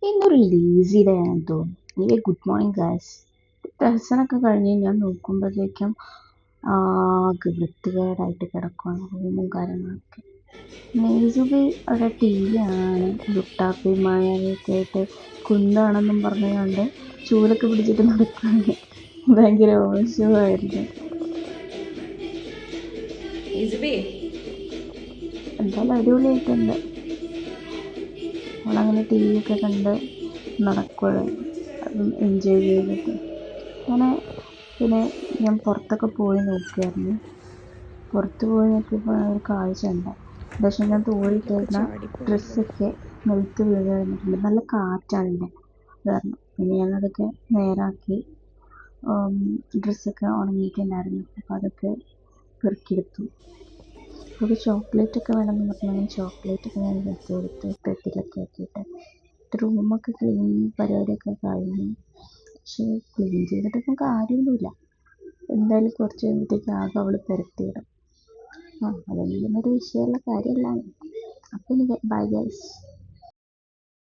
ഇന്നൊരു lazy day ആണെന്ന് തോന്നുന്നു. എനിക്ക് ഗുഡ് മോർണിംഗ് ഗായ്സ്. ടെൻഷനൊക്കെ കഴിഞ്ഞ് ഞാൻ നോക്കുമ്പോഴത്തേക്കും ആകെ വൃത്തികേടായിട്ട് കിടക്കുകയാണ് റൂമും കാര്യങ്ങളൊക്കെ. നെയ്സുബി അവിടെ ടി വി ആണ് ലുട്ടാപ്പി മായാവിയൊക്കെ ആയിട്ട് കുന്നാണെന്നും പറഞ്ഞുകൊണ്ട് ചൂലൊക്കെ പിടിച്ചിട്ട് നടക്കുകയാണ്. ഭയങ്കര മോശമായിരുന്നു. എന്തായാലും അടിപൊളിയായിട്ടുണ്ട്. അവളങ്ങനെ ടി വി ഒക്കെ കണ്ട് നടക്കുകയാണ്, അതും എൻജോയ് ചെയ്തിട്ട്. അങ്ങനെ പിന്നെ ഞാൻ പുറത്തൊക്കെ പോയി നോക്കിയായിരുന്നു. പുറത്ത് പോയി നോക്കിയപ്പോൾ ഒരു കാഴ്ച ഉണ്ട്. പക്ഷേ ഞാൻ തോളിയിട്ടിരുന്ന ഡ്രസ്സൊക്കെ നിലത്ത് വീണ് കഴിഞ്ഞിട്ടുണ്ട്. നല്ല കാറ്റാണ് ഇവിടെ കാരണം. പിന്നെ ഞാനതൊക്കെ നേരാക്കി. ഡ്രസ്സൊക്കെ ഉണങ്ങിയിട്ടുണ്ടായിരുന്നു. അപ്പോൾ അതൊക്കെ പെറുക്കിയെടുത്തു. ഒരു ചോക്ലേറ്റൊക്കെ വേണമെന്ന് പറഞ്ഞാൽ ചോക്ലേറ്റൊക്കെ ഞാൻ വെച്ച് കൊടുത്ത് പെട്ടിയിലൊക്കെ ആക്കിയിട്ട് റൂമൊക്കെ ക്ലീൻ പരിപാടിയൊക്കെ കഴിഞ്ഞു. പക്ഷേ ക്ലീൻ ചെയ്തിട്ടൊന്നും കാര്യമൊന്നുമില്ല. എന്തായാലും കുറച്ച് കഴിയുമ്പോഴത്തേക്ക് ആകെ അവൾ പെരട്ടിയിടും. അതൊന്നും ഒരു വിഷയമുള്ള കാര്യമല്ല. അപ്പം ബൈ ഗൈസ്.